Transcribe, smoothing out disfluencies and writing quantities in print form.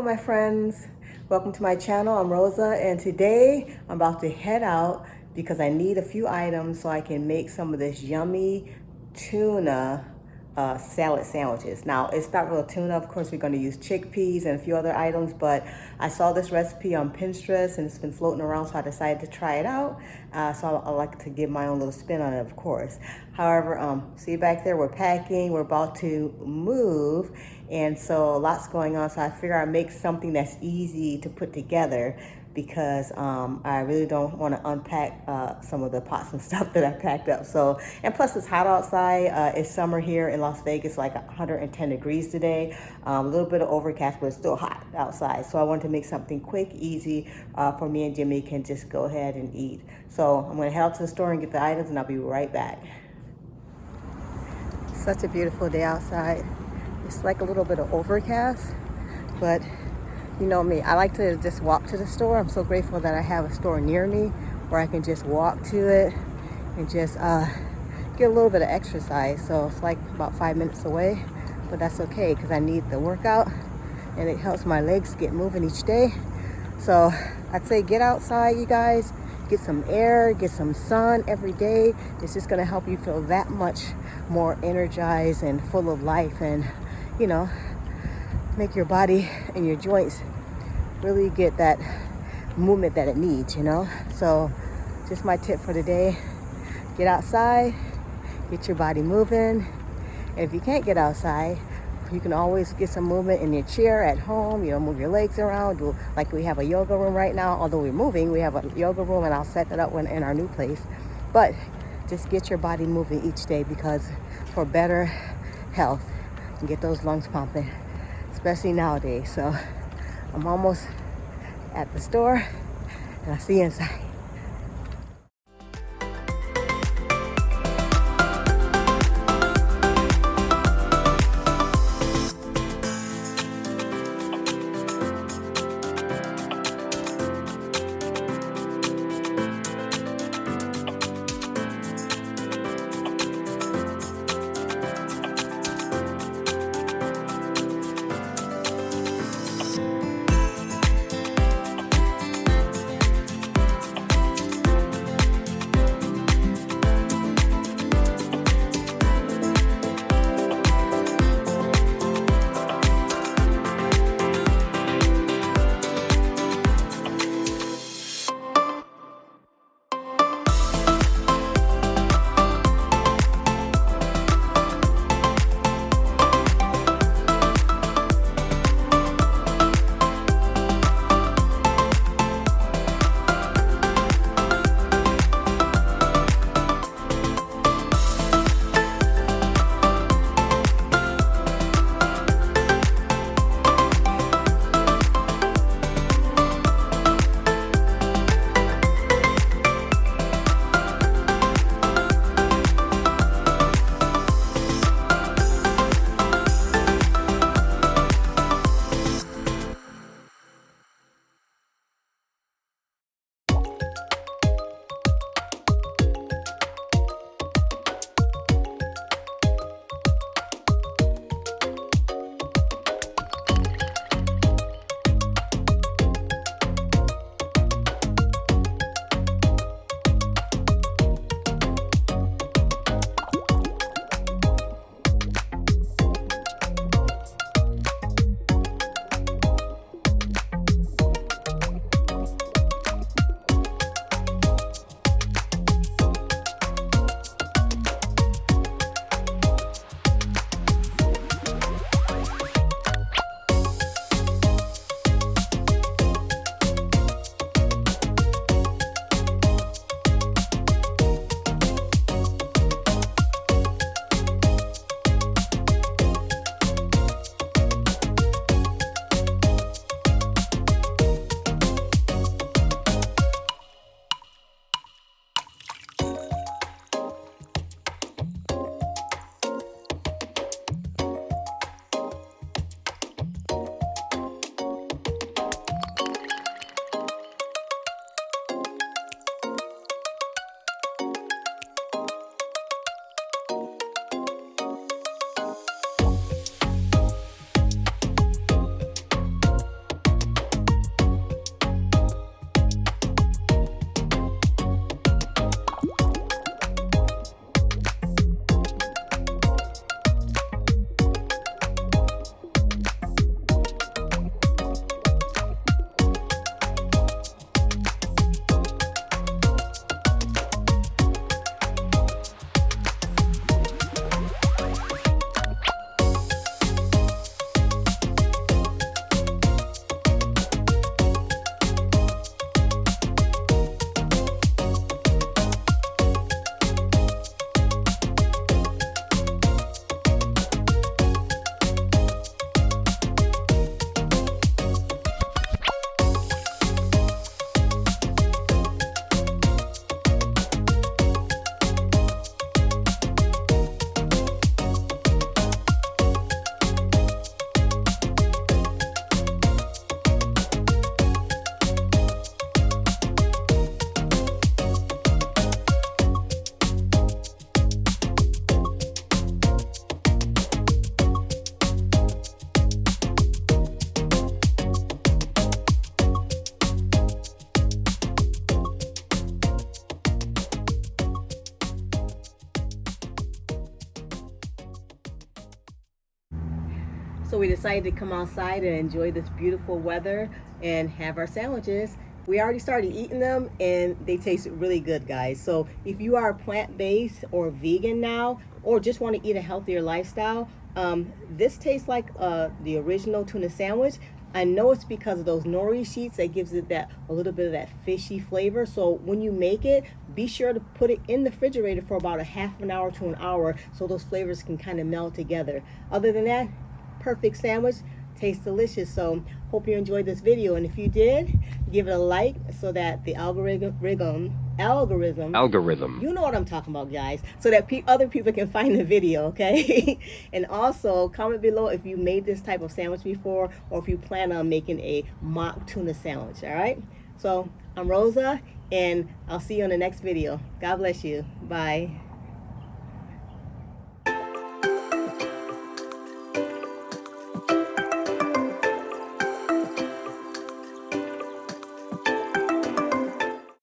my friends, welcome to my channel. I'm Rosa, and today I'm about to head out because I need a few items so I can make some of this yummy tuna salad sandwiches. Now, it's not real tuna. Of course, we're going to use chickpeas and a few other items, but I saw this recipe on Pinterest and it's been floating around, so I decided to try it out. So I like to give my own little spin on it, of course. However, see back there, we're packing, we're about to move, and so lots going on. So I figure I'd make something that's easy to put together because I really don't want to unpack some of the pots and stuff that I packed up. So, and plus it's hot outside. It's summer here in Las Vegas, like 110 degrees today. A little bit of overcast, but it's still hot outside. So I wanted to make something quick, easy for me and Jimmy can just go ahead and eat. So I'm gonna head out to the store and get the items, and I'll be right back. Such a beautiful day outside. It's like a little bit of overcast, but you know me, I like to just walk to the store. I'm so grateful that I have a store near me where I can just walk to it and just get a little bit of exercise. So it's like about 5 minutes away, but that's okay because I need the workout and it helps my legs get moving each day. So I'd say get outside, you guys, get some air, get some sun every day. It's just gonna help you feel that much more energized and full of life, and you know, make your body and your joints really get that movement that it needs, you know. So just my tip for today, get outside, get your body moving. And if you can't get outside, you can always get some movement in your chair at home, you know, move your legs around. Do, like we have a yoga room right now, although we're moving, we have a yoga room, and I'll set that up when in our new place. But just get your body moving each day, because for better health and get those lungs pumping, especially nowadays. So I'm almost at the store, and I'll see you inside. So we decided to come outside and enjoy this beautiful weather and have our sandwiches. We already started eating them and they taste really good, guys. So if you are plant-based or vegan now, or just want to eat a healthier lifestyle, this tastes like the original tuna sandwich. I know it's because of those nori sheets that gives it that a little bit of that fishy flavor. So when you make it, be sure to put it in the refrigerator for about a half an hour to an hour so those flavors can kind of melt together. Other than that, perfect sandwich, tastes delicious. So hope you enjoyed this video, and if you did, give it a like so that the algorithm, you know what I'm talking about, guys, so that other people can find the video, okay? And also comment below if you made this type of sandwich before, or if you plan on making a mock tuna sandwich. All right, so I'm Rosa, and I'll see you in the next video. God bless you. Bye.